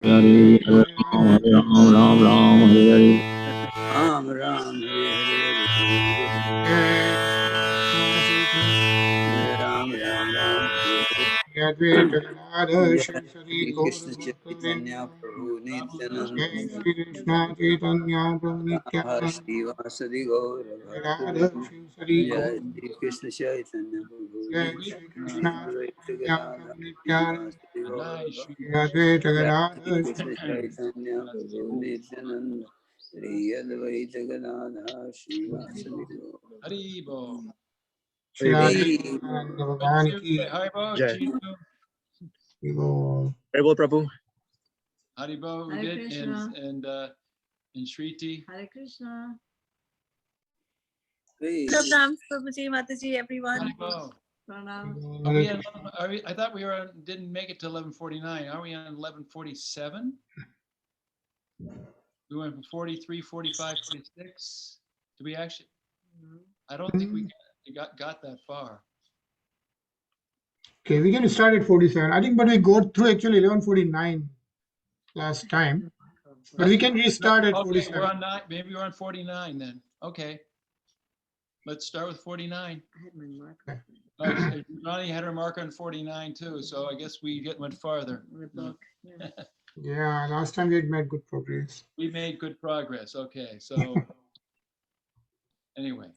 Hare Ram, Ram Ram, Ram Hare Hare. Ram Ram, Hare Hare, Ram Ram, Ram Hare Hare. Jai Krishna Chaitanya Prabhu Nityananda, Shri Krishna Chaitanya Prabhu Nityananda, Srivasadi Gaura Radha Bhakta, Shri Jai Gaur, Krishna Chaitanya Prabhu Jai Shri Nityananda, Krishna Advaita Chaitanya Gadadha, Prabhu Nityananda, Srivasadi Gaura Bhakta, Advaita Jai Gadadha Krishna Chaitanya Prabhu Nityananda, Sri Advaita Gadadha, Srivasadi Gaura. Haribo. Shri Hey, Radhananda Bhagavan Ki Haribo. Jai. Jai Gaur. Haribo Prabhu. Haribo. We Hare did Krishna. and Shriti. Hare Krishna. hey. Pranam, Prabhuji, Mataji, everyone. Haribo. Pranam. Are we at, I thought we were on, didn't make it to 11:49. Are we on 11:47? We went from 43, 45, 46. Did we actually? I don't think we got that far. Okay, we can start at 47. I think, but we go through actually 11:49 last time. But we can restart at Okay, 47. we're on nine. Maybe we're on 49 then. Okay. Let's start with 49. I had my mark. Okay. Ronnie had her mark on 49 too, so I guess we went farther. The book. Yeah. Yeah, last time we had made good progress. We made good progress. Okay, so anyway,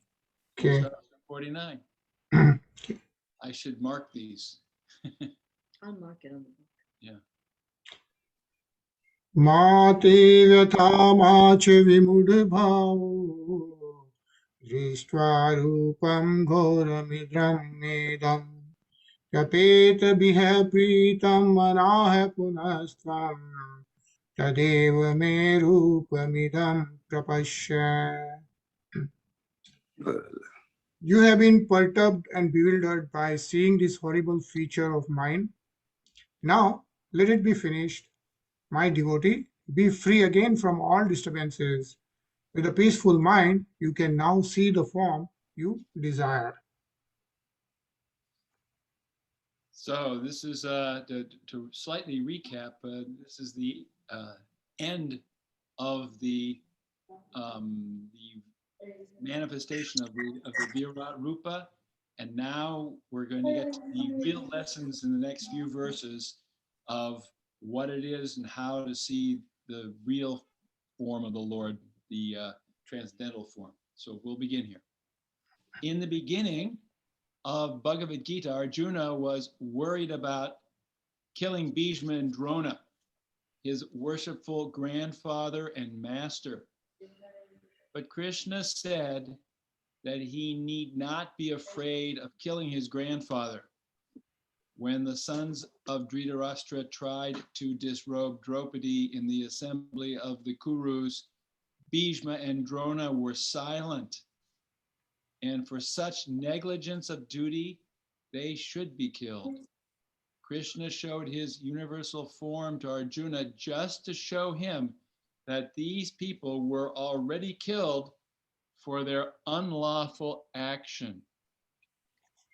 we'll Okay. start with 49. I should mark these. I'll mark it on the book. Yeah. Mate vyatha mache vimudh bhavo Drishtva rupam ghoramidram nedam Yapet biha pritam manah punastvam Tadeva me rupamidam prapashya. You have been perturbed and bewildered by seeing this horrible feature of mine. Now let it be finished. My devotee, be free again from all disturbances. With a peaceful mind, you can now see the form you desire. So this is to slightly recap. This is the end of the manifestation of the Virat Rupa, and now we're going to get to the real lessons in the next few verses of what it is and how to see the real form of the Lord, the transcendental form. So we'll begin here. In the beginning of Bhagavad Gita, Arjuna was worried about killing Bhishma and Drona, his worshipful grandfather and master. But Krishna said that he need not be afraid of killing his grandfather. When the sons of Dhritarashtra tried to disrobe Draupadi in the assembly of the Kurus, Bhishma and Drona were silent. And for such negligence of duty, they should be killed. Krishna showed his universal form to Arjuna just to show him that these people were already killed for their unlawful action.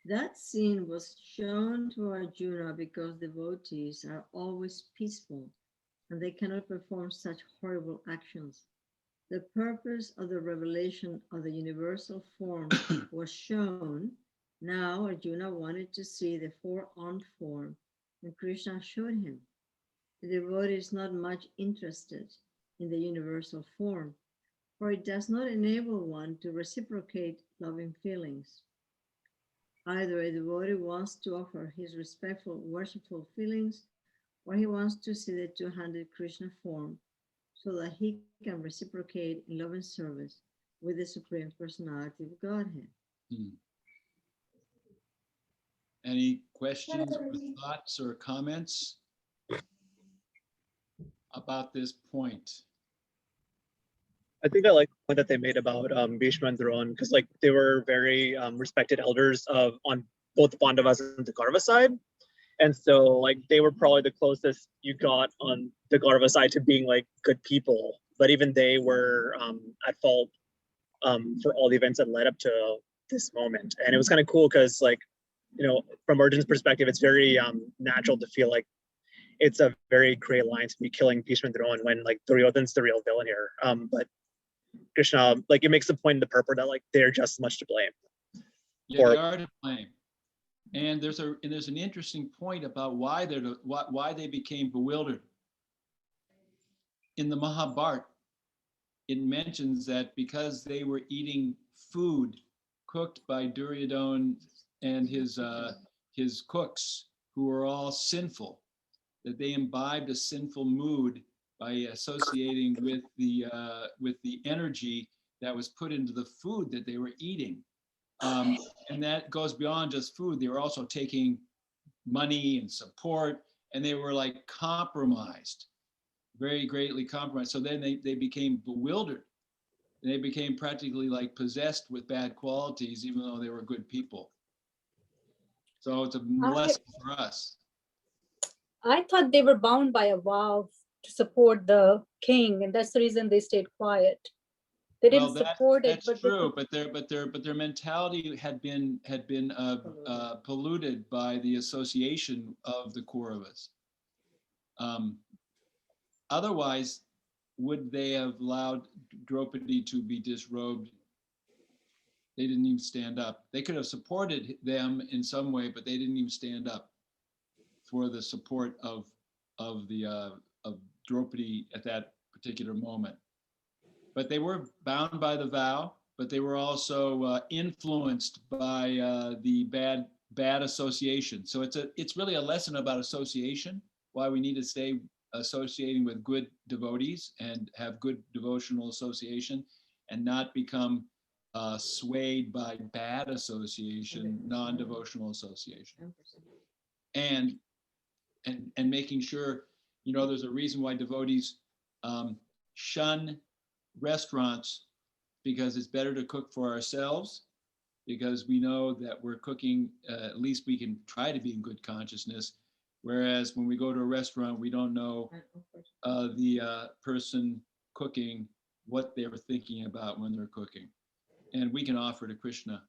That scene was shown to Arjuna because devotees are always peaceful and they cannot perform such horrible actions. The purpose of the revelation of the universal form was shown. Now Arjuna wanted to see the four-armed form, and Krishna showed him. The devotee is not much interested in the universal form, for it does not enable one to reciprocate loving feelings. Either a devotee wants to offer his respectful, worshipful feelings, or he wants to see the two-handed Krishna form so that he can reciprocate in love and service with the Supreme Personality of Godhead. Any questions or thoughts or comments about this point? I think I like the point that they made about Bhishma and Drona, because like they were very respected elders on both the Pandavas and the Kaurava side. And so like they were probably the closest you got on the Kaurava side to being like good people. But even they were at fault for all the events that led up to this moment. And it was kind of cool because like, you know, from Arjun's perspective, it's very natural to feel like it's a very great line to be killing Bhishma and Drona when like Duryodhan's the real villain here. But Krishna, like it makes the point in the purport that like they're just as much to blame. Yeah, they are to blame. And there's an interesting point about why they became bewildered. In the Mahabharata, it mentions that because they were eating food cooked by Duryodhana and his cooks, who were all sinful, that they imbibed a sinful mood by associating with the energy that was put into the food that they were eating. And that goes beyond just food. They were also taking money and support, and they were like compromised, very greatly compromised. So then they became bewildered. And they became practically like possessed with bad qualities, even though they were good people. So it's a lesson for us. I thought they were bound by a vow to support the king, and that's the reason they stayed quiet. They didn't support it. That's true, but their mentality had been polluted by the association of the Kauravas. Otherwise, would they have allowed Draupadi to be disrobed? They didn't even stand up. They could have supported them in some way, but they didn't even stand up for the support of Draupadi at that particular moment. But they were bound by the vow, but they were also influenced by the bad association. So it's really a lesson about association, why we need to stay associating with good devotees and have good devotional association, and not become swayed by bad association, non-devotional association. And making sure, there's a reason why devotees shun restaurants, because it's better to cook for ourselves, because we know that we're cooking, at least we can try to be in good consciousness. Whereas when we go to a restaurant, we don't know the person cooking what they were thinking about when they're cooking, and we can offer to Krishna,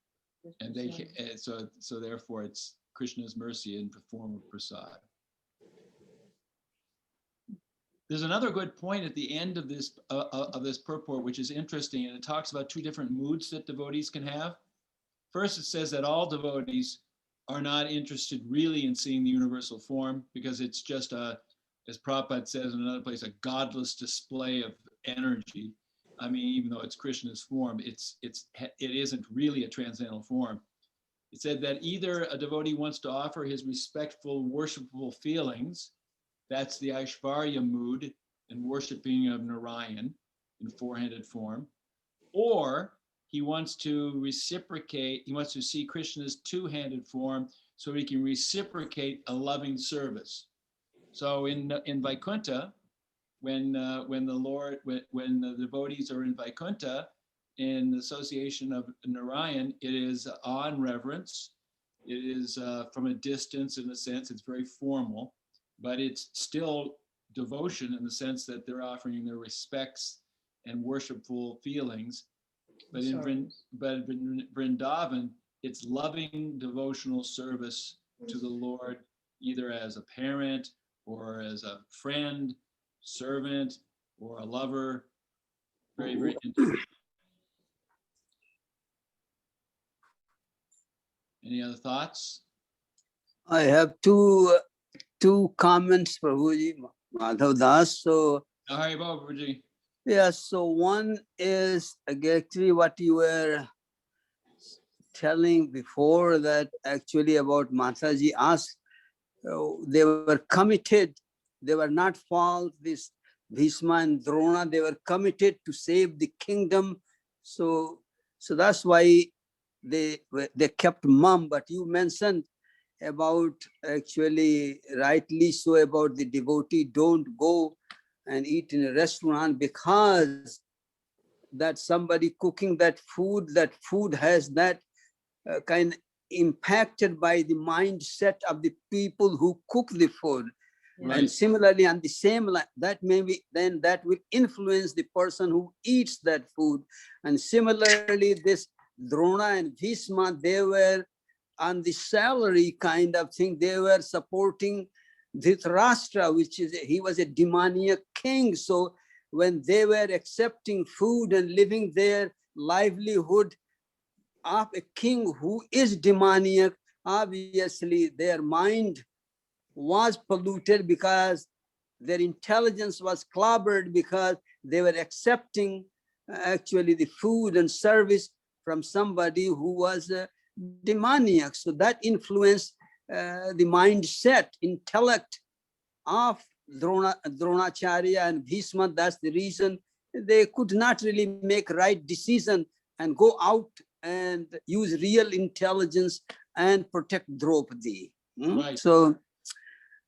and they can, so therefore it's Krishna's mercy in the form of prasad. There's another good point at the end of this purport, which is interesting, and it talks about two different moods that devotees can have. First, it says that all devotees are not interested really in seeing the universal form, because it's just as Prabhupada says in another place, a godless display of energy. I mean, even though it's Krishna's form, it isn't really a transcendental form. It said that either a devotee wants to offer his respectful, worshipful feelings, that's the Aishvarya mood and worshiping of Narayan in four-handed form, or he wants to reciprocate, he wants to see Krishna's two-handed form so he can reciprocate a loving service. So in Vaikuntha, when the devotees are in Vaikuntha, in the association of Narayan, it is awe and reverence. It is from a distance, in a sense, it's very formal, but it's still devotion in the sense that they're offering their respects and worshipful feelings. But in Vrindavan, it's loving devotional service to the Lord, either as a parent or as a friend, servant, or a lover. Very, very interesting. Any other thoughts? I have two comments, Prabhuji, Madhav Das. So, Hare Prabhuji. yeah, so one is actually what you were telling before, that actually about Mataji asked, they were committed, they were not false, this Bhishma and Drona, they were committed to save the kingdom. So that's why they kept mum. But you mentioned about, actually rightly so, about the devotee don't go and eat in a restaurant, because that somebody cooking that food has that kind of impacted by the mindset of the people who cook the food. Right. And similarly, on the same line, that maybe then that will influence the person who eats that food. And similarly, this Drona and Bhishma, they were on the salary kind of thing. They were supporting Dhritarashtra, he was a demoniac king. So when they were accepting food and living their livelihood of a king who is demoniac, obviously their mind was polluted because their intelligence was clobbered because they were accepting actually the food and service from somebody who was demoniac. So that influenced the mindset, intellect of Dronacharya and Bhishma. That's the reason they could not really make right decision and go out and use real intelligence and protect Draupadi. Right. So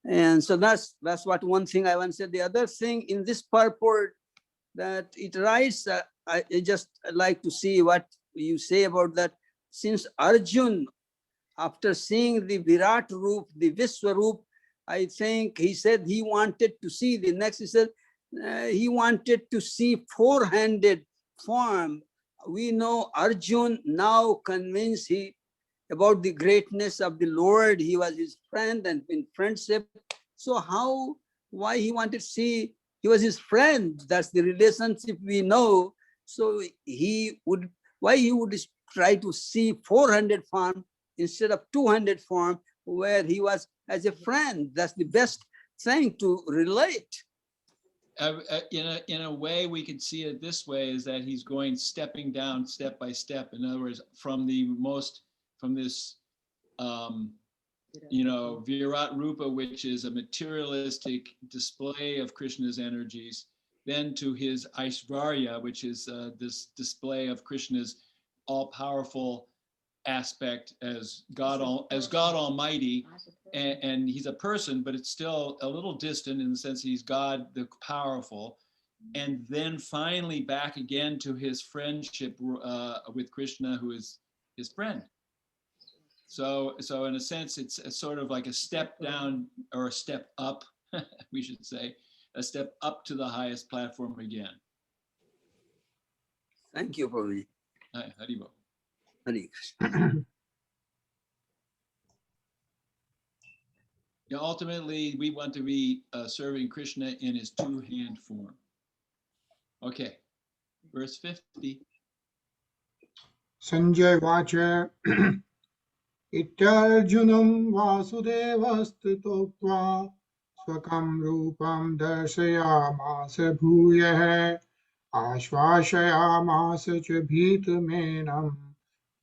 that's what one thing I want to say. The other thing in this purport that it writes, I just like to see what you say about that. Since Arjun, after seeing the Virat Roop, the Viswaroop, I think he said he wanted to see the next. He said he wanted to see four-handed form. We know Arjun now convinced about the greatness of the Lord. He was his friend and in friendship. So why he wanted to see, he was his friend. That's the relationship we know. So why he would try to see 400 form instead of 200 form where he was as a friend. That's the best thing to relate. In a way, we could see it this way, is that he's stepping down step by step. In other words, from this Virat Rupa, which is a materialistic display of Krishna's energies, then to his Aishvarya, which is this display of Krishna's all-powerful aspect as God Almighty, and he's a person, but it's still a little distant in the sense he's God the powerful, and then finally back again to his friendship with Krishna, who is his friend. So in a sense, it's sort of like a step down or a step up, we should say, a step up to the highest platform again. Thank you, Prabhuji. Hi, Haribo. Hare Krishna. Yeah, ultimately, we want to be serving Krishna in his two-hand form. Okay, verse 50. Sanjay Vacha Ityarjunam Vasudevastutokva Swakam Rupam Darshayamasa Bhuyah Ashvashayamasa Cha Bhitamenam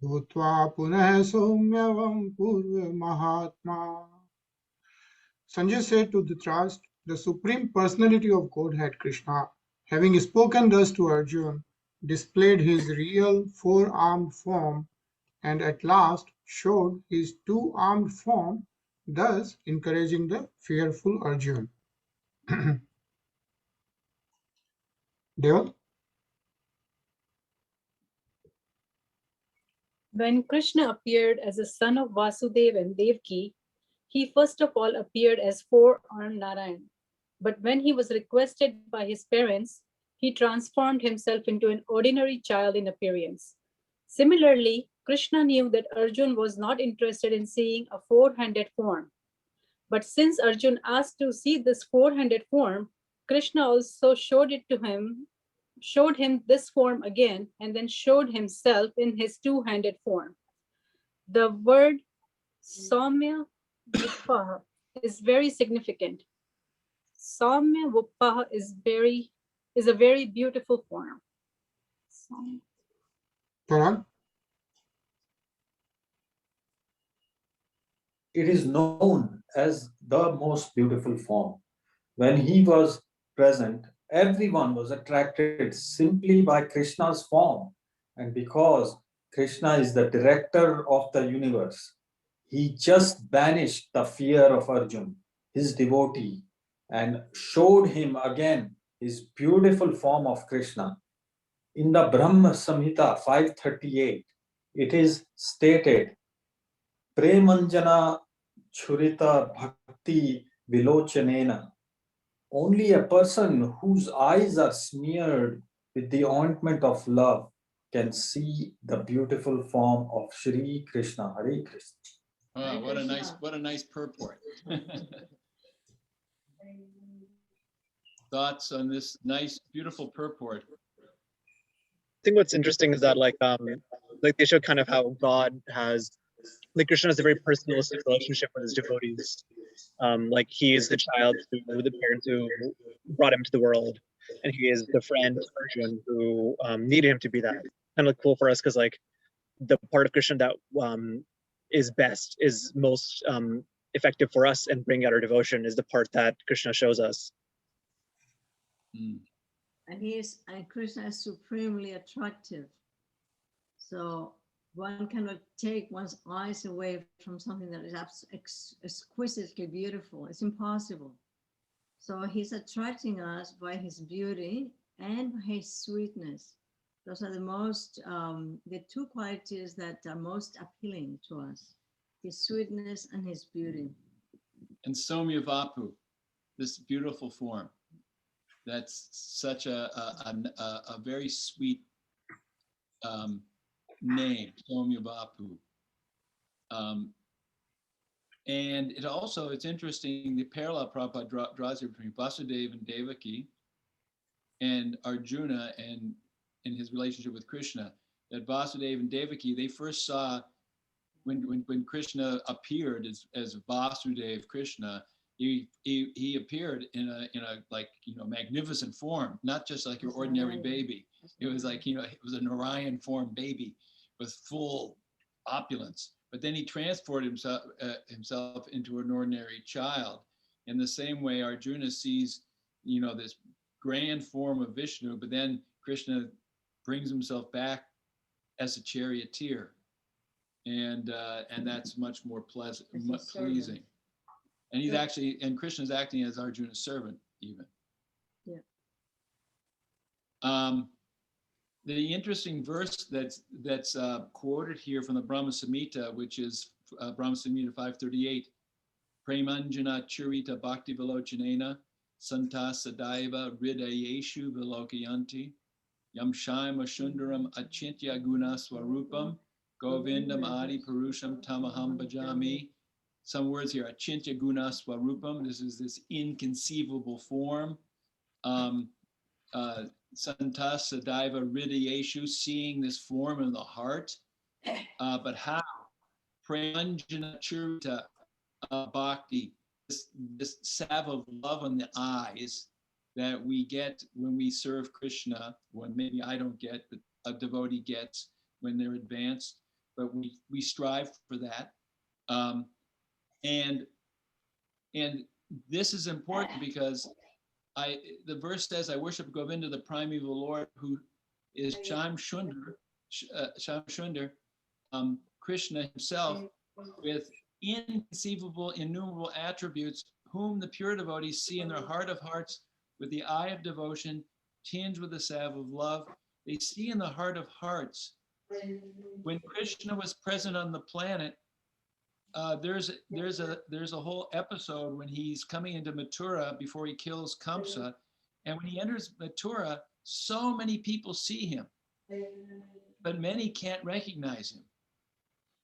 Bhutva Punah Somyavam Purva Mahatma. Sanjay said to Dhritarashtra, the Supreme Personality of Godhead Krishna, having spoken thus to Arjuna, displayed his real four-armed form and at last showed his two-armed form, thus encouraging the fearful Arjuna. Deval? When Krishna appeared as a son of Vasudeva and Devaki, he first of all appeared as four-armed Narayan. But when he was requested by his parents, he transformed himself into an ordinary child in appearance. Similarly, Krishna knew that Arjuna was not interested in seeing a four-handed form. But since Arjuna asked to see this four-handed form, Krishna also showed him this form again, and then showed himself in his two-handed form. The word Saumya Vuppaha is very significant. Saumya Vuppaha is a very beautiful form. Parag? It is known as the most beautiful form. When he was present, everyone was attracted simply by Krishna's form. And because Krishna is the director of the universe, he just banished the fear of Arjuna, his devotee, and showed him again his beautiful form of Krishna. In the Brahma Samhita 538, it is stated, Premanjana Churita Bhakti Vilochanena. Only a person whose eyes are smeared with the ointment of love can see the beautiful form of Shri Krishna. Hare Krishna. What a nice purport. Thoughts on this nice, beautiful purport? I think what's interesting is that like they show kind of how God has, like Krishna has a very personalistic relationship with his devotees. Like he is the child to the parents who brought him to the world, and he is the friend to Arjun who needed him to be that. Kind of cool for us because like the part of Krishna that is best, is most effective for us and bring out our devotion is the part that Krishna shows us. Mm. And Krishna is supremely attractive. So one cannot take one's eyes away from something that is exquisitely beautiful. It's impossible. So he's attracting us by his beauty and by his sweetness. Those are the two qualities that are most appealing to us: his sweetness and his beauty. And Somya Vapu, this beautiful form. That's such a very sweet name, Somya Vapu. And it's interesting, the parallel Prabhupada draws here between Vasudeva and Devaki and Arjuna and in his relationship with Krishna, that Vasudeva and Devaki, they first saw when Krishna appeared as Vasudeva Krishna, he appeared in a like, magnificent form, not just like your ordinary baby. It was like, it was a Narayan form baby with full opulence. But then he transported himself into an ordinary child. In the same way, Arjuna sees, this grand form of Vishnu, but then Krishna brings himself back as a charioteer, and that's much more pleasant, pleasing. And and Krishna's acting as Arjuna's servant even. Yeah. The interesting verse that's quoted here from the Brahma Samhita, which is Brahma Samhita 538, Premanjana Churita Bhakti Vilochanena Santa Sadaiva Hridayeshu Vilokayanti Yam Shaima Shundaram Achintya Guna Swarupam Govindam Adi Purusham Tamaham Bhajami. Some words here, Achintya Guna Swarupam. This is this inconceivable form. Santa Sadaiva Hridayeshu, seeing this form in the heart. But how? Premanjana Churita Bhakti, this salve of love on the eyes that we get when we serve Krishna, when maybe I don't get, but a devotee gets when they're advanced, but we strive for that. And this is important because the verse says, I worship Govinda, the primeval Lord, who is Sham Shundar, Krishna himself, with inconceivable, innumerable attributes, whom the pure devotees see in their heart of hearts with the eye of devotion, tinged with the salve of love. They see in the heart of hearts. When Krishna was present on the planet, there's a whole episode when he's coming into Mathura before he kills Kamsa, and when he enters Mathura, so many people see him, but many can't recognize him.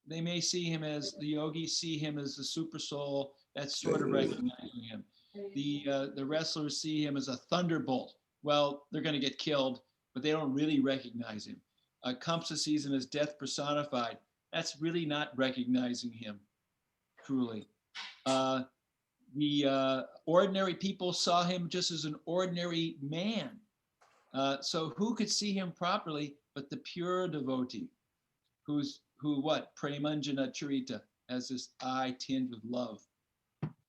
They may see him as the yogis see him as the super soul. That's sort of recognizing him. The wrestlers see him as a thunderbolt. Well, they're going to get killed, but they don't really recognize him. Kamsa sees him as death personified. That's really not recognizing him, truly. The ordinary people saw him just as an ordinary man. So who could see him properly but the pure devotee, who Premanjana Charita, has this eye tinged with love.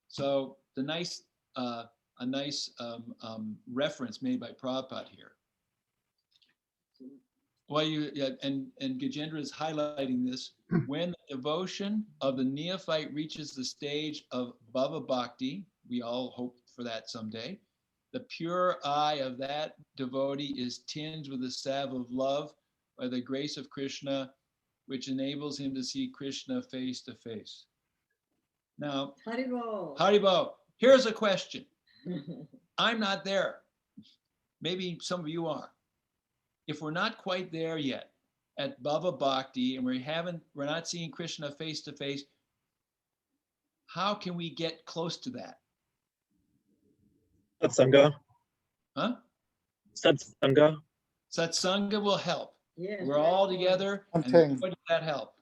So a nice reference made by Prabhupada here. Well, and Gajendra is highlighting this. When the devotion of the neophyte reaches the stage of Bhava Bhakti, we all hope for that someday, the pure eye of that devotee is tinged with the salve of love by the grace of Krishna, which enables him to see Krishna face to face. Now, Haribo, here's a question. I'm not there. Maybe some of you are. If we're not quite there yet at Bhava Bhakti and we're not seeing Krishna face to face, how can we get close to that? Satsanga. Huh? Satsanga. Satsanga will help. Yes, We're very all important. together, and Chanting. boy, does that help.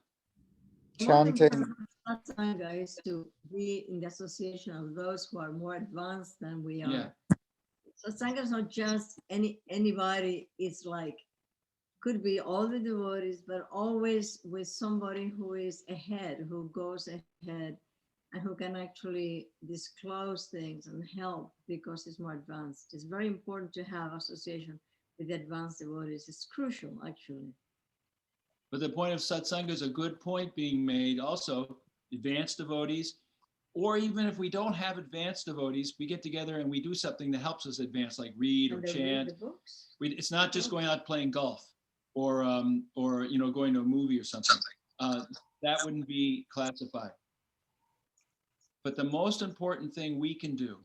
Most Chanting. important Satsanga is to be in the association of those who are more advanced than we are. Yeah. Satsanga is not just anybody. It's like could be all the devotees, but always with somebody who is ahead, who goes ahead, and who can actually disclose things and help because it's more advanced. It's very important to have association with the advanced devotees. It's crucial, actually. But the point of satsanga is a good point being made also, advanced devotees, or even if we don't have advanced devotees, we get together and we do something that helps us advance, like read or And they read chant. the books. It's not just going out playing golf or going to a movie or something. That wouldn't be classified. But the most important thing we can do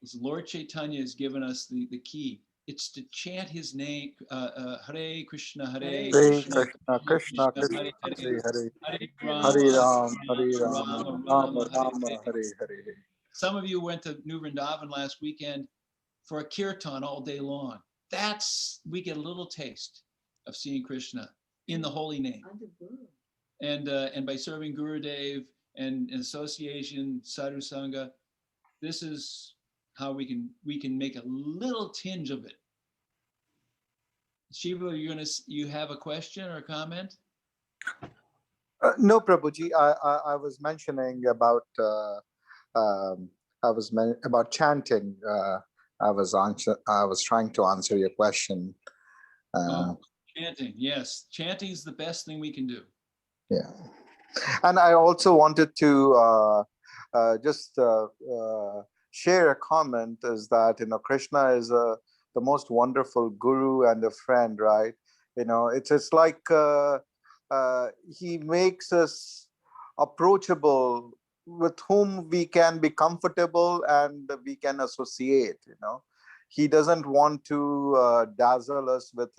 is Lord Chaitanya has given us the key. It's to chant his name, Hare Krishna, Hare Hare Krishna, Krishna, Krishna Krishna, Hare Krishna, Hare, Hare Hare Hare, Rama, Hare Ram, Rama Hare Rama, Rama, Hare Rama, Hare. Hare Hare. Some of you went to New Vrindavan last weekend for a kirtan all day long. We get a little taste of seeing Krishna in the holy name. And the guru. And by serving Gurudev and association, Sadhu Sangha, this is how we can make a little tinge of it. Shiva, you have a question or a comment? No, Prabhuji, I was mentioning about about chanting. I was trying to answer your question. Chanting, yes, chanting is the best thing we can do. Yeah, and I also wanted to just share a comment. Is that Krishna is the most wonderful guru and a friend, right? It's like he makes us approachable, with whom we can be comfortable and we can associate. He doesn't want to dazzle us with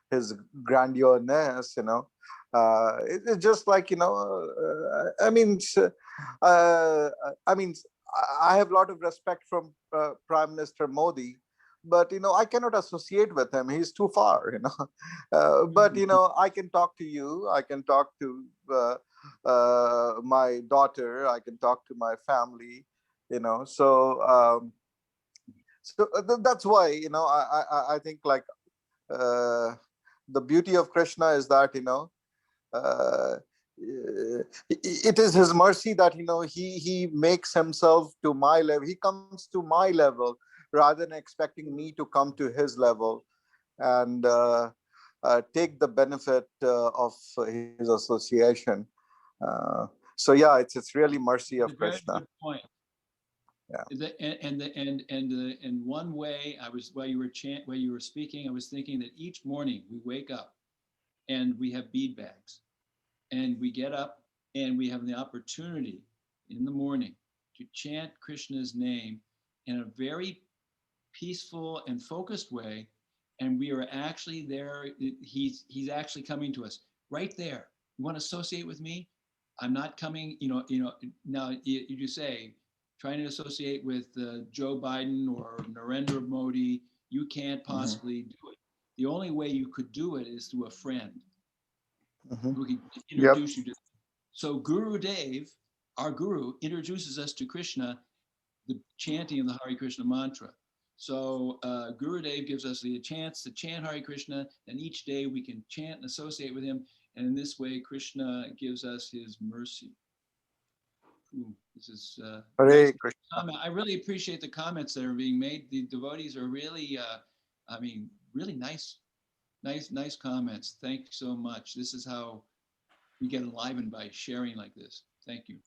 his grandiousness. It's just like I mean I have a lot of respect from Prime Minister Modi, but I cannot associate with him. He's too far. But I can talk to you. I can talk to my daughter. I can talk to my family. So that's why I think like the beauty of Krishna is that it is his mercy that he makes himself to my level. He comes to my level rather than expecting me to come to his level and take the benefit of his association. So yeah, it's really mercy of Krishna. Very good point. Yeah. And one way while you were speaking, I was thinking that each morning we wake up and we have bead bags, and we get up and we have the opportunity in the morning to chant Krishna's name in a very peaceful and focused way, and we are actually there. He's actually coming to us right there. You want to associate with me? I'm not coming. Now you say trying to associate with Joe Biden or Narendra Modi. You can't possibly do it. The only way you could do it is through a friend who can introduce you to. So Gurudev, our guru, introduces us to Krishna, the chanting of the Hare Krishna mantra. So Gurudev gives us the chance to chant Hare Krishna, and each day we can chant and associate with him. And in this way, Krishna gives us his mercy. Ooh, this is Hare Krishna. I really appreciate the comments that are being made. The devotees are really, really nice comments. Thank you so much. This is how we get enlivened, by sharing like this. Thank you.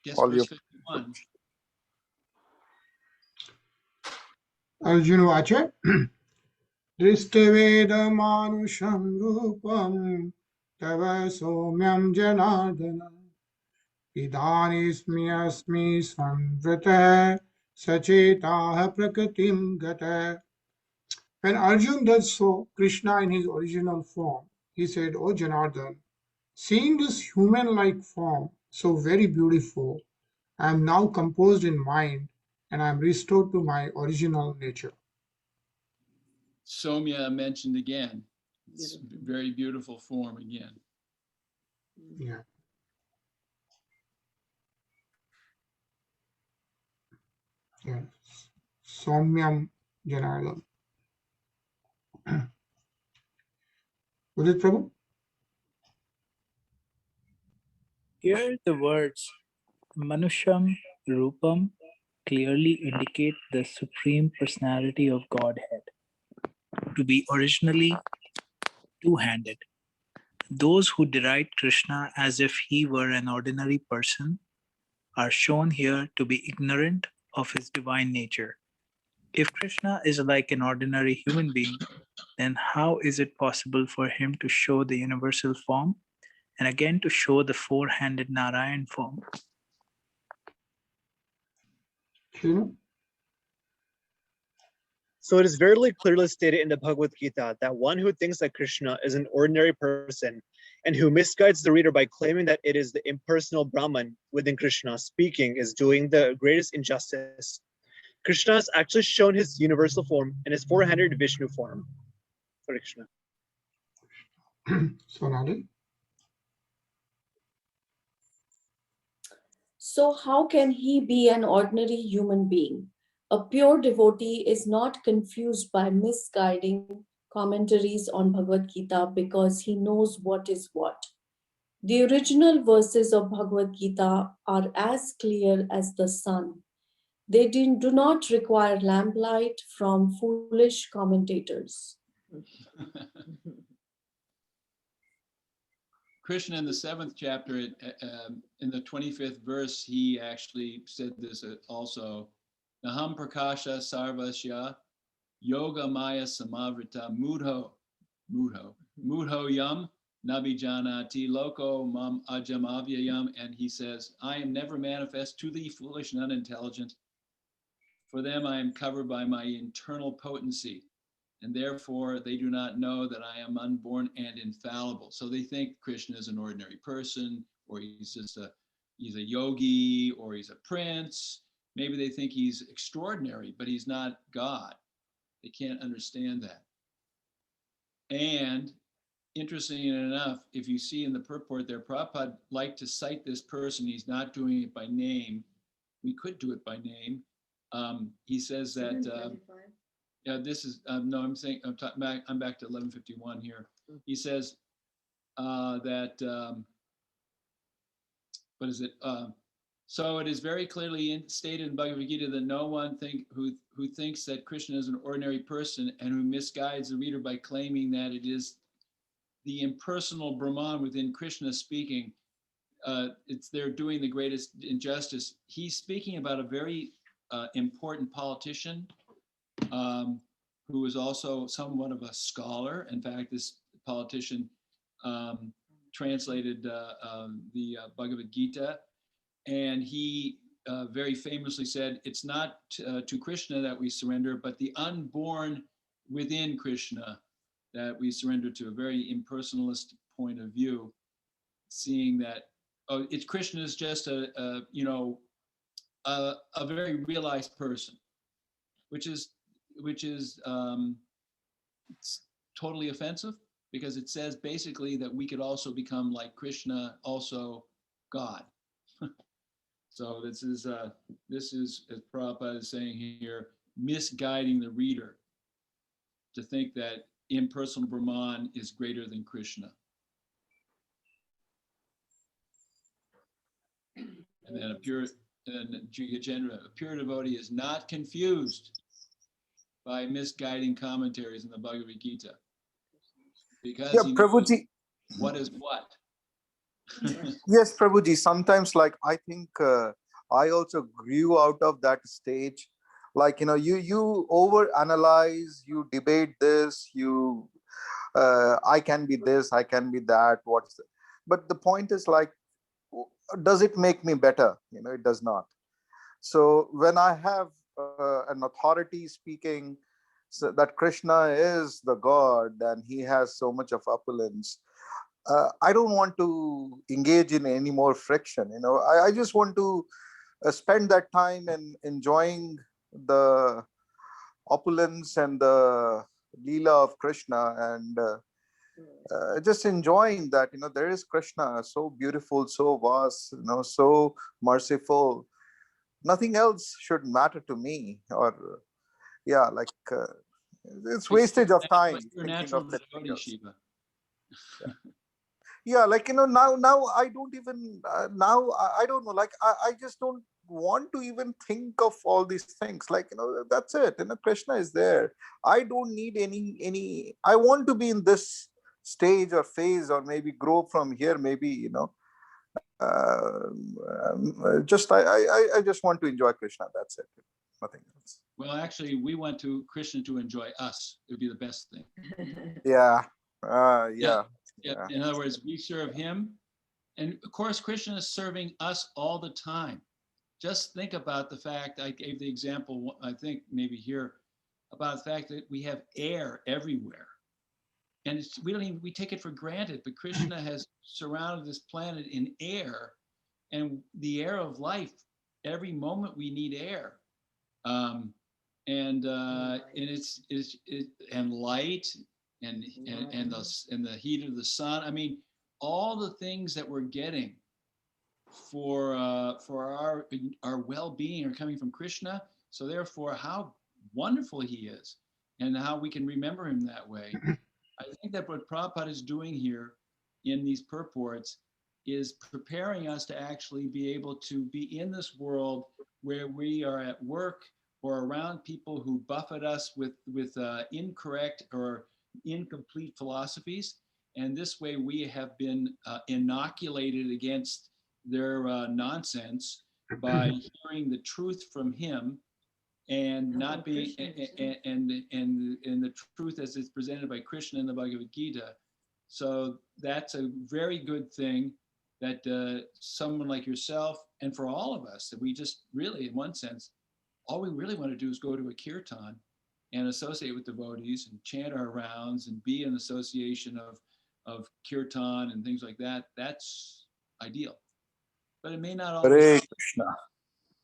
Guess verse 51. Arjuna Vacha. Drishtaveda manusham rupam tava somyam janardana idanismi asmi samvrata sachetaha prakatim gata. When Arjuna thus saw Krishna in his original form, he said, "O Janardhan, seeing this human-like form, so very beautiful, I am now composed in mind, and I am restored to my original nature. Somya mentioned again. It's very beautiful form again. Yeah. Yeah. Somyam Janardhan. Udit Prabhu? Here the words Manusham Rupam clearly indicate the Supreme Personality of Godhead to be originally two-handed. Those who deride Krishna as if he were an ordinary person are shown here to be ignorant of his divine nature. If Krishna is like an ordinary human being, then how is it possible for him to show the universal form and again to show the four-handed Narayan form? Shinu? So it is very clearly stated in the Bhagavad Gita that one who thinks that Krishna is an ordinary person and who misguides the reader by claiming that it is the impersonal Brahman within Krishna speaking is doing the greatest injustice. Krishna has actually shown his universal form in his four-handed Vishnu form. Hare Krishna. Sonali? So how can he be an ordinary human being? A pure devotee is not confused by misguiding commentaries on Bhagavad Gita because he knows what is what. The original verses of Bhagavad Gita are as clear as the sun. They do not require lamplight from foolish commentators. Krishna in the 7th chapter, in the 25th verse, he actually said this also. Naham prakasha sarvasya yoga maya samavrita mudho yam nabijanati loko mam ajam avyayam. And he says, I am never manifest to the foolish and unintelligent. For them I am covered by my internal potency, and therefore they do not know that I am unborn and infallible. So they think Krishna is an ordinary person, or he's a yogi, or he's a prince. Maybe they think he's extraordinary, but he's not God. They can't understand that. And interesting enough, if you see in the purport there, Prabhupada liked to cite this person. He's not doing it by name. We could do it by name. He says that, yeah, this is, no, I'm saying, I'm back to 1151 here. He says that, what is it? So it is very clearly stated in Bhagavad Gita that no one who thinks that Krishna is an ordinary person and who misguides the reader by claiming that it is the impersonal Brahman within Krishna speaking, they're doing the greatest injustice. He's speaking about a very important politician who was also somewhat of a scholar. In fact, this politician translated the Bhagavad Gita, and he very famously said, it's not to Krishna that we surrender, but the unborn within Krishna that we surrender to. A very impersonalist point of view, seeing that Krishna is just a very realized person, which is totally offensive, because it says basically that we could also become like Krishna, also God. So this is as Prabhupada is saying here, misguiding the reader to think that impersonal Brahman is greater than Krishna. And then a pure devotee is not confused by misguiding commentaries in the Bhagavad Gita, because he knows Prabhuji. what is what. Yes, Prabhuji, sometimes like I think I also grew out of that stage. Like, you overanalyze, you debate this, I can be this, I can be that, but the point is like, does it make me better? It does not. So when I have an authority speaking that Krishna is the God and he has so much of opulence, I don't want to engage in any more friction. I just want to spend that time in enjoying the opulence and the Leela of Krishna, and just enjoying that, there is Krishna, so beautiful, so vast, so merciful. Nothing else should matter to me, or yeah, like it's wastage of time You're a thinking natural of anything devotee, else. Shiva. Yeah, like now I don't even now I don't know, like I just don't want to even think of all these things, like that's it, Krishna is there. I don't need any I want to be in this stage or phase, or maybe grow from here, maybe just I just want to enjoy Krishna, that's it, nothing else. Well, actually, we want to Krishna to enjoy us. It would be the best thing. Yeah, Yeah. yeah. In other words, we serve him. And of course, Krishna is serving us all the time. Just think about the fact, I gave the example, I think maybe here, about the fact that we have air everywhere. And we take it for granted, but Krishna has surrounded this planet in air, and the air of life. Every moment we need air. And light and the heat of the sun. I mean, all the things that we're getting for our well-being are coming from Krishna. So therefore, how wonderful he is, and how we can remember him that way. I think that what Prabhupada is doing here in these purports is preparing us to actually be able to be in this world where we are at work or around people who buffet us with incorrect or incomplete philosophies. And this way we have been inoculated against their nonsense by hearing the truth from him, and not being and the truth as it's presented by Krishna in the Bhagavad Gita. So that's a very good thing that someone like yourself, and for all of us, that we just really, in one sense, all we really want to do is go to a kirtan and associate with devotees and chant our rounds and be in association of kirtan and things like that. That's ideal. But it may not always, Hare Krishna.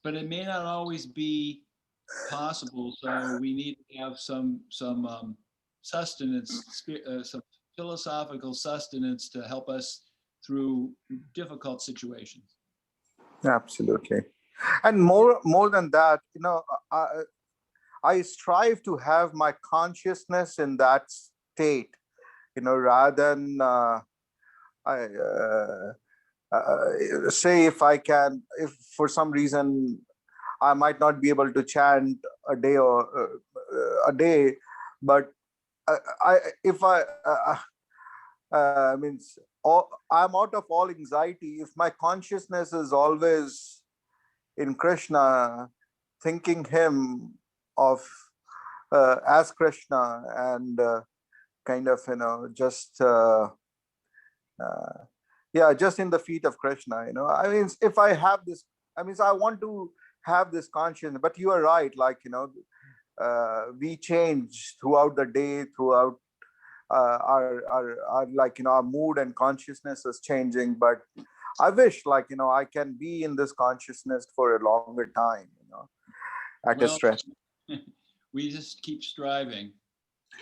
but it may not always be possible. So we need to have some sustenance, some philosophical sustenance to help us through difficult situations. Absolutely. And more than that, I strive to have my consciousness in that state, rather than say, if for some reason I might not be able to chant a day or a day, but I'm out of all anxiety if my consciousness is always in Krishna, thinking him of as Krishna, and kind of just just in the feet of Krishna. I mean, if I have this, I want to have this consciousness. But you are right, like we change throughout the day, throughout our like our mood and consciousness is changing. But I wish, like I can be in this consciousness for a longer time, at a stretch. We just keep striving.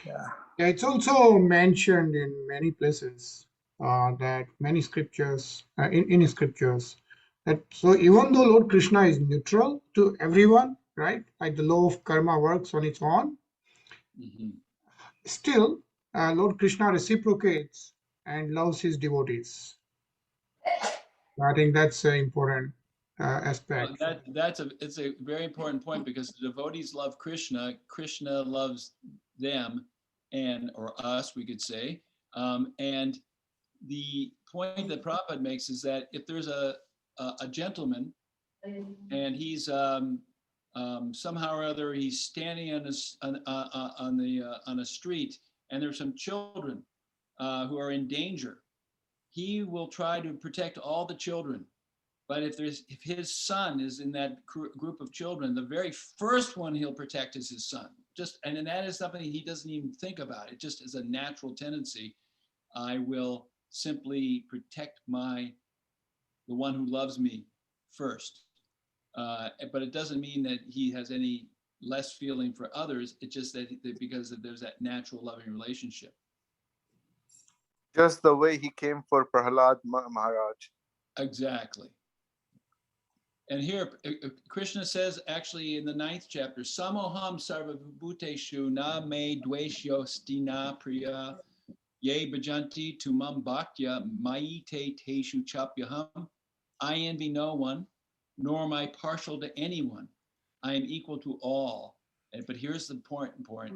Yeah, it's also mentioned in many places that many scriptures, in scriptures, that so even though Lord Krishna is neutral to everyone, right? Like the law of karma works on its own, still Lord Krishna reciprocates and loves his devotees. I think that's an important aspect. Well, it's a very important point, because the devotees love Krishna. Krishna loves them, or us, we could say. And the point that Prabhupada makes is that if there's a gentleman, and he's somehow or other he's standing on a street, and there's some children who are in danger, he will try to protect all the children. But if his son is in that group of children, the very first one he'll protect is his son. And that is something he doesn't even think about. It just is a natural tendency. I will simply protect the one who loves me first. But it doesn't mean that he has any less feeling for others. It's just that because there's that natural loving relationship. Just the way he came for Prahlad Maharaj. Exactly. And here Krishna says, actually in the 9th chapter, Samoham sarvabhuteshu na me dveshyostina priya ye bhajanti tumam bhaktya maite teshu chapyaham. I envy no one, nor am I partial to anyone. I am equal to all. But here's the important point.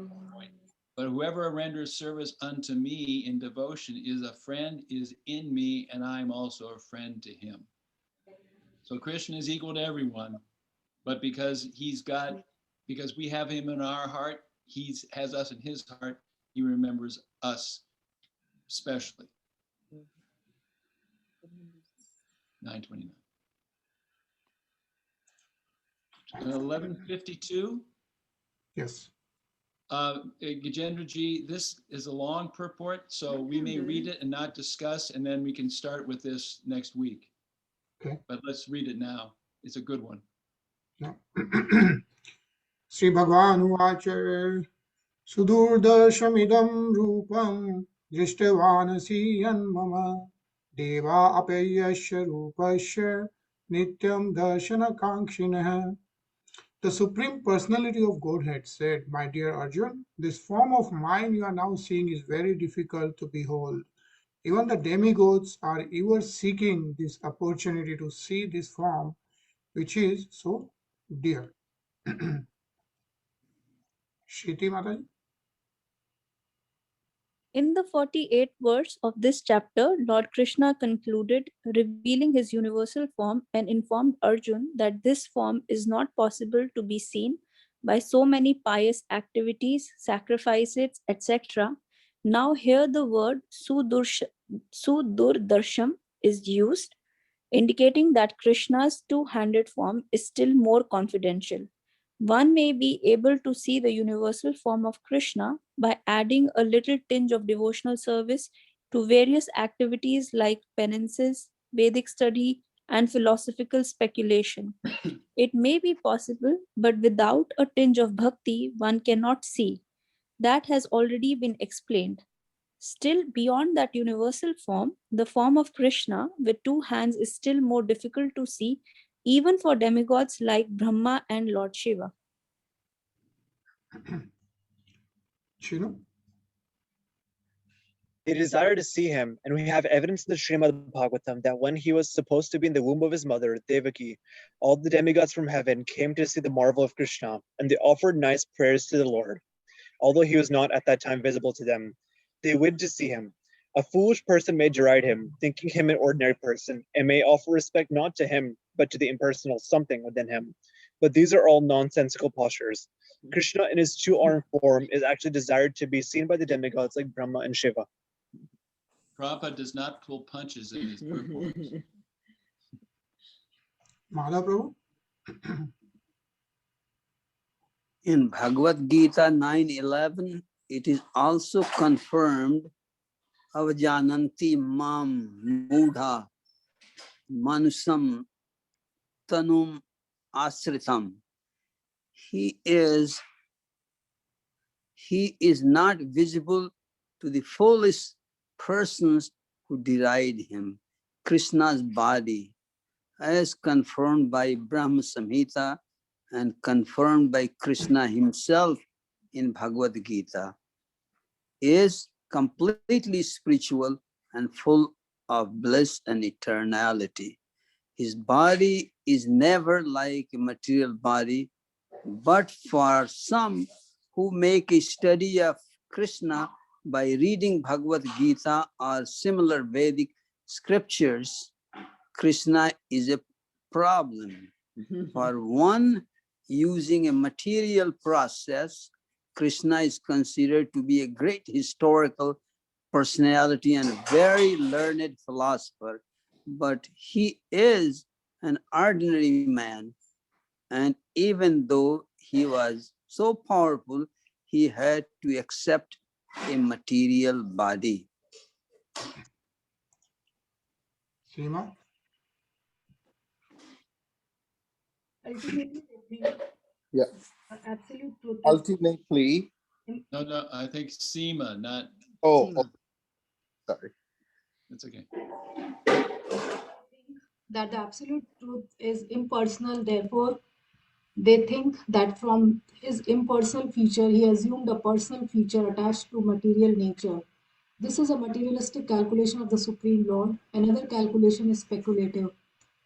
But whoever renders service unto me in devotion is a friend, is in me, and I am also a friend to him. So Krishna is equal to everyone, but because we have him in our heart, he has us in his heart, he remembers us specially. 929. 1152. Yes. Gajendraji, this is a long purport, so we may read it and not discuss, and then we can start with this next week. Okay. But let's read it now. It's a good one. No. Sri Bhagavan Uvacha Sudurdarshamidam Rupam Drishtavanasi Mama Deva Apayasya Rupasya Nityam Darshana Kankshinaha. The Supreme Personality of Godhead said, My dear Arjun, this form of mine you are now seeing is very difficult to behold. Even the demigods are ever seeking this opportunity to see this form, which is so dear. Shruti Mataji? In the 48th verse of this chapter, Lord Krishna concluded, revealing his universal form, and informed Arjun that this form is not possible to be seen by so many pious activities, sacrifices, etc. Now here the word Sudurdarsham is used, indicating that Krishna's two-handed form is still more confidential. One may be able to see the universal form of Krishna by adding a little tinge of devotional service to various activities like penances, Vedic study, and philosophical speculation. It may be possible, but without a tinge of bhakti, one cannot see. That has already been explained. Still, beyond that universal form, the form of Krishna with two hands is still more difficult to see, even for demigods like Brahma and Lord Shiva. Shinu? They desire to see him, and we have evidence in the Srimad Bhagavatam that when he was supposed to be in the womb of his mother, Devaki, all the demigods from heaven came to see the marvel of Krishna, and they offered nice prayers to the Lord. Although he was not at that time visible to them, they wished to see him. A foolish person may deride him, thinking him an ordinary person, and may offer respect not to him, but to the impersonal something within him. But these are all nonsensical postures. Krishna in his two-armed form is actually desired to be seen by the demigods like Brahma and Shiva. Prabhupada does not pull punches in his purports. Madhav Prabhu? In Bhagavad Gita 9:11, it is also confirmed, Avajananti mam mudha manusam tanum asritam. He is not visible to the foolish persons who deride him. Krishna's body, as confirmed by Brahma Samhita and confirmed by Krishna himself in Bhagavad Gita, is completely spiritual and full of bliss and eternality. His body is never like a material body, but for some who make a study of Krishna by reading Bhagavad Gita or similar Vedic scriptures, Krishna is a problem. For one using a material process, Krishna is considered to be a great historical personality and a very learned philosopher, but he is an ordinary man. And even though he was so powerful, he had to accept a material body. Seema? Ultimately, they think Yeah. absolute truth is Ultimately, No, I think Seema, not oh, Seema. sorry. It's okay. that the absolute truth is impersonal. Therefore, they think that from his impersonal feature, he assumed a personal feature attached to material nature. This is a materialistic calculation of the Supreme Lord. Another calculation is speculative.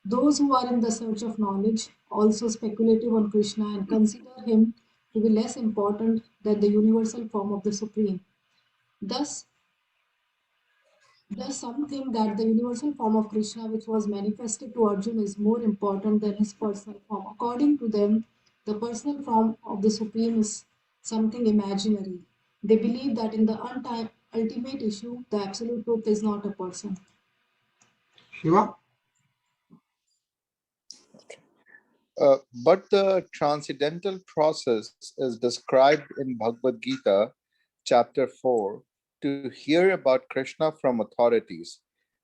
Those who are in the search of knowledge also speculative on Krishna and consider him to be less important than the universal form of the Supreme. Thus, some think that the universal form of Krishna, which was manifested to Arjuna, is more important than his personal form. According to them, the personal form of the Supreme is something imaginary. They believe that in the ultimate issue, the absolute truth is not a person. Shiva? But the transcendental process is described in Bhagavad Gita, chapter 4, to hear about Krishna from authorities.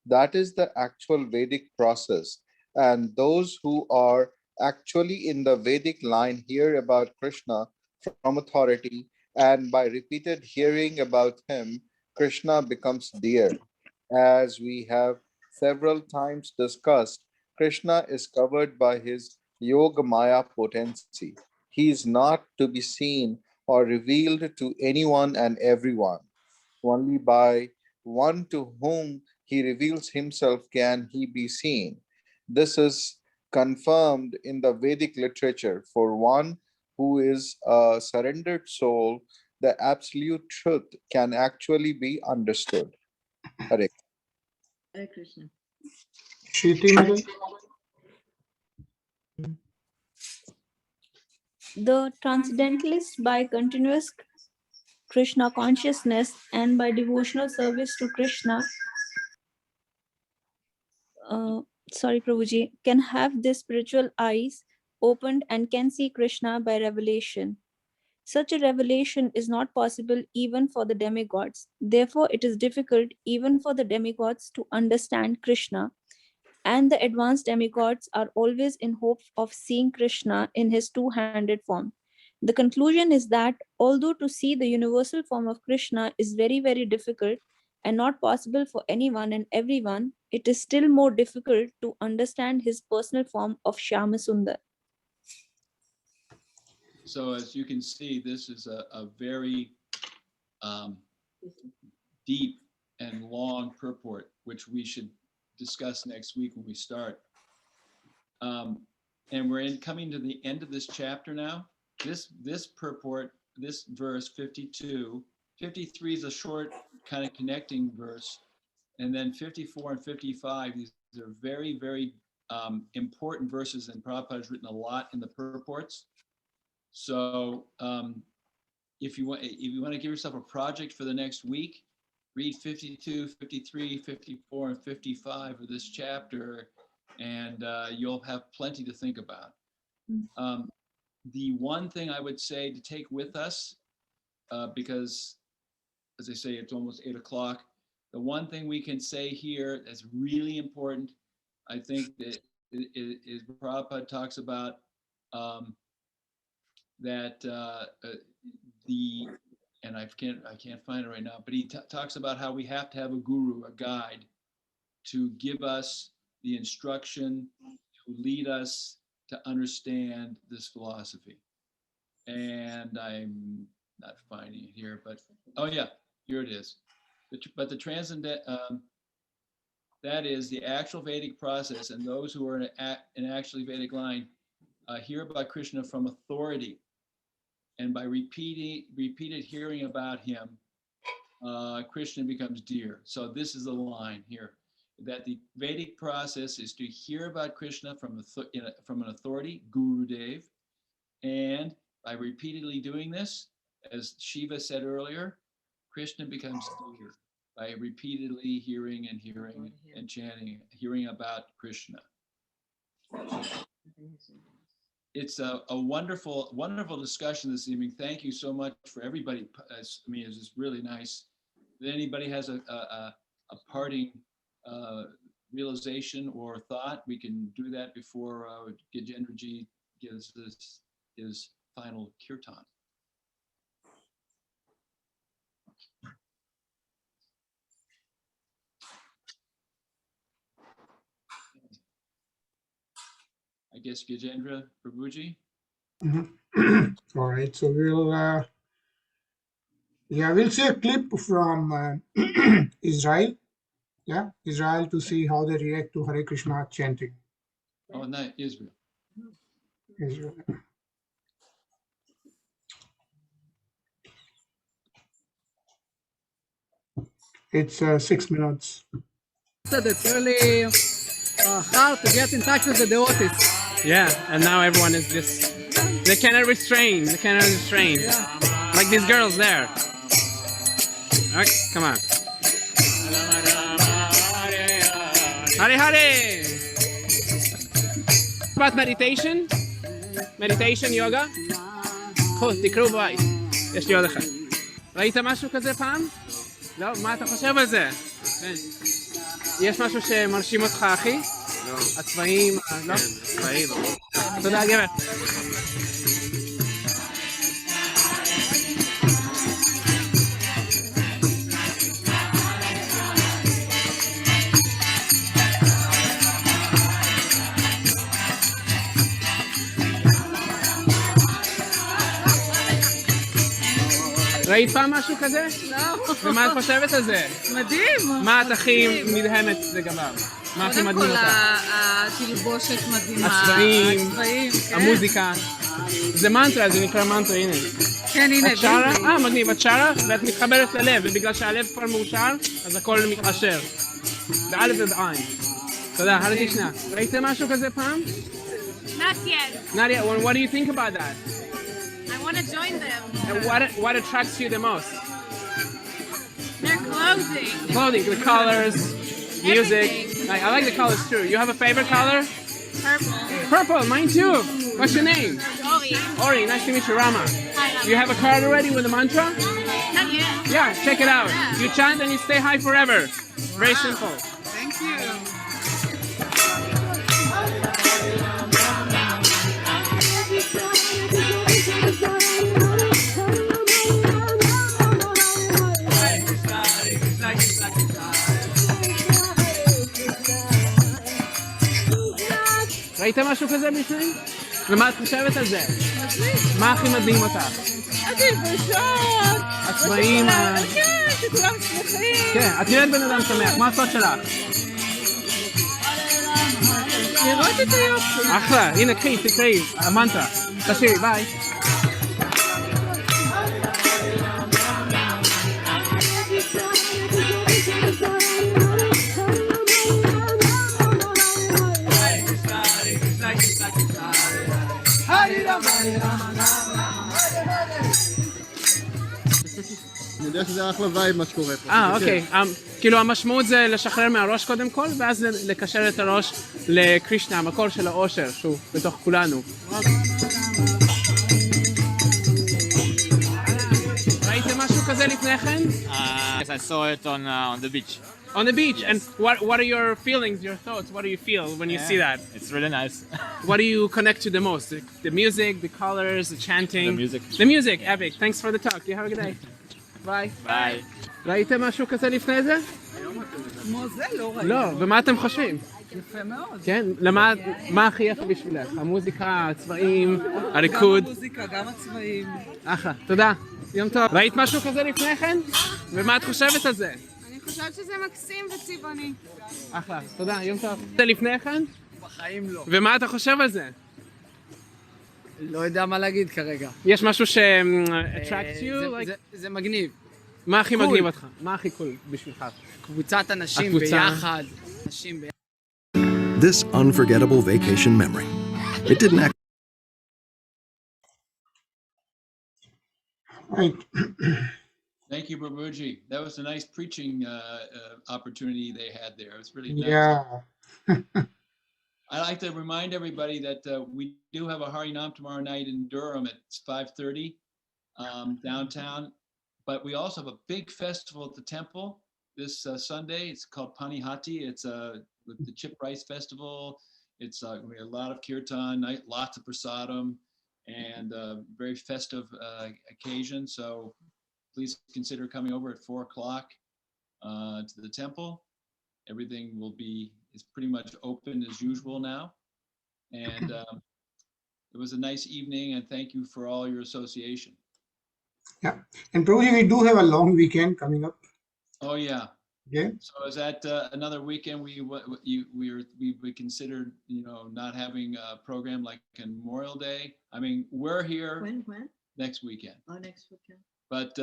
That is the actual Vedic process. And those who are actually in the Vedic line hear about Krishna from authority, and by repeated hearing about him, Krishna becomes dear. As we have several times discussed, Krishna is covered by his Yoga Maya potency. He is not to be seen or revealed to anyone and everyone. Only by one to whom he reveals himself can he be seen. This is confirmed in the Vedic literature. For one who is a surrendered soul, the absolute truth can actually be understood. Hare. Hare Krishna. Shruti Madam? The transcendentalists, by continuous Krishna consciousness and by devotional service to Krishna, uh, Prabhuji, can have their spiritual eyes opened and can see Krishna by revelation. Such a revelation is not possible even for the demigods. Therefore, it is difficult even for the demigods to understand Krishna, and the advanced demigods are always in hope of seeing Krishna in his two-handed form. The conclusion is that although to see the universal form of Krishna is very, very difficult and not possible for anyone and everyone, it is still more difficult to understand his personal form of Shyama Sundar. So as you can see, this is a very deep and long purport, which we should discuss next week when we start. And we're coming to the end of this chapter now. This purport, this verse 52, 53 is a short kind of connecting verse. And then 54 and 55, these are very, very important verses, and Prabhupada has written a lot in the purports. So if you want to give yourself a project for the next week, read 52, 53, 54, and 55 of this chapter, and you'll have plenty to think about. The one thing I would say to take with us, because as I say, it's almost 8 o'clock. The one thing we can say here that's really important, I think, that is Prabhupada talks about that and I can't find it right now, but he talks about how we have to have a guru, a guide, to give us the instruction, to lead us to understand this philosophy. And I'm not finding it here, but oh yeah, here it is. But the transcendent, that is the actual Vedic process, and those who are in an actually Vedic line hear about Krishna from authority, and by repeated hearing about him, Krishna becomes dear. So this is the line here, that the Vedic process is to hear about Krishna from an authority, Guru Dev, and by repeatedly doing this, as Shiva said earlier, Krishna becomes dear by repeatedly hearing and chanting, hearing about Krishna. It's a wonderful, wonderful discussion this evening. Thank you so much for everybody. It's just really nice. If anybody has a parting realization or thought, we can do that before Gajendraji gives us his final kirtan. I guess Gajendra Prabhuji. All right, so we'll see a clip from Israel. Yeah, Israel, to see how they react to Hare Krishna chanting. Oh, not Israel. Israel. It's 6 minutes. It's really hard to get in touch with the devotees. Yeah, and now everyone is just, they cannot restrain. Yeah. Like these girls there. Alright, come on. Hare Hare! About meditation? Meditation, yoga? קחו, תקראו בבית. יש לי עוד אחד. ראית משהו כזה פעם? לא? מה אתה חושב על זה? יש משהו שמרשים אותך, אחי? לא. הצבעים? לא? צבעים. תודה, גבר. ראית פעם משהו כזה? לא. ומה את חושבת על זה? מדהים. מה את הכי נדהמת לגביו? מה הכי מדהים אותך? התלבושת מדהימה. הצבעים, כן. המוזיקה. זה מנטרה, זה נקרא מנטרה, הנה. כן, הנה. את שרה? מגניב, את שרה ואת מתחברת ללב, ובגלל שהלב כבר מאושר, אז הכל מתעשר. באלף ובעין. תודה, הרי קרישנה. ראיתם משהו כזה פעם? Not yet. Not yet. What do you think about that? I want to join them. And what attracts you the most? Their clothing. Clothing, the colors, music. I like the colors too. You have a favorite color? Purple. Purple, mine too. What's your name? Ori. Ori, nice to meet you, Rama. Hi, You have a card already with the mantra? Not yet. Yeah, check it out. You chant and you stay high forever. Very simple. Thank you. ראית משהו כזה בפנים? ומה את חושבת על זה? מה הכי מדהים אותך? התלבושות. הצבעים. כן, שכולם שמחים. כן, את נראית בן אדם שמח, מה הסוד שלך? לראות את היופי. אחלה, הנה קחי, תקראי, המנטרה. תשאירי, ביי. אני יודע שזה אחלה וייב מה שקורה פה. אוקיי. כאילו המשמעות זה לשחרר מהראש קודם כל, ואז לקשר את הראש לקרישנה, המקור של האושר, שהוא בתוך כולנו. ראיתם משהו כזה לפני כן? Yes, I saw it on the beach. On the beach, and what are your feelings, your thoughts? What do you feel when you see that? It's really nice. What do you connect to the most? The music, the colors, the chanting? The music. The music, epic. Thanks for the talk. You have a good day. Bye. Bye. ראיתם משהו כזה לפני זה? כמו זה לא ראינו. לא, ומה אתם חושבים? יפה מאוד. כן? מה הכי יפה בשבילך? המוזיקה, הצבעים, הריקוד? גם המוזיקה, גם הצבעים. אחלה, תודה. יום טוב. ראית משהו כזה לפני כן? ומה את חושבת על זה? אני חושבת שזה מקסים וצבעוני. אחלה, תודה, יום טוב. זה לפני כן? בחיים לא. ומה אתה חושב על זה? לא יודע מה להגיד כרגע. יש משהו ש-attracts you? זה מגניב. מה הכי מגניב אותך? מה הכי קול בשבילך? קבוצת אנשים ביחד. אנשים ביחד. This unforgettable vacation memory. It didn't act. Right. Thank you, Prabhuji. That was a nice preaching opportunity they had there. It was really nice. Yeah. I'd like to remind everybody that we do have a Harinam tomorrow night in Durham at 5:30 downtown. But we also have a big festival at the temple this Sunday. It's called Panihati. It's the Chip Rice Festival. It's we had a lot of kirtan, lots of prasadam, and very festive occasion. So please consider coming over at 4 o'clock to the temple. Everything is pretty much open as usual now. And it was a nice evening, and thank you for all your association. Yeah. And Prabhuji, we do have a long weekend coming up. Oh yeah. Okay. So is that another weekend we considered, not having a program like Memorial Day? I mean, we're here When? next weekend. Oh, next weekend. But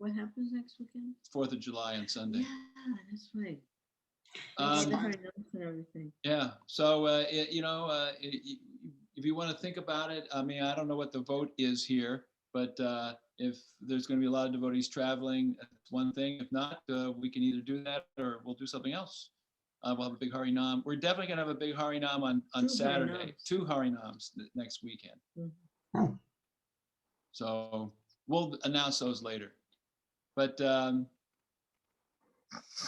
What happens next weekend? 4th of July on Sunday. Yeah, that's right. Everything. Yeah. So if you want to think about it, I mean, I don't know what the vote is here, but if there's going to be a lot of devotees traveling, that's one thing. If not, we can either do that or we'll do something else. We'll have a big Harinam. We're definitely going to have a big Harinam on Saturday. Harinams. 2 Harinams next weekend. Oh. So we'll announce those later. But do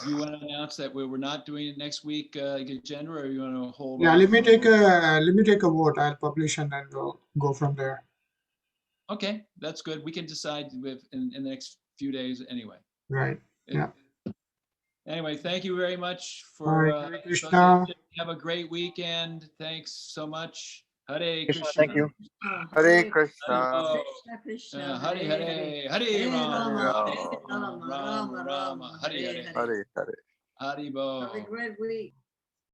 you want to announce that we're not doing it next week, agenda, or you want to hold? Yeah, off? let me take a vote. I'll publish and then we'll go from there. Okay, that's good. We can decide in the next few days anyway. Right. Yeah. Anyway, thank you very much All for right, Hare Krishna. association. Have a great weekend. Thanks so much. Hare Krishna. Thank you. Hare Krishna. Krishna, Hare Hare. Hare Rama. Rama Rama. Hare Hare. Hare Hare. Hare Bo. Have a great week.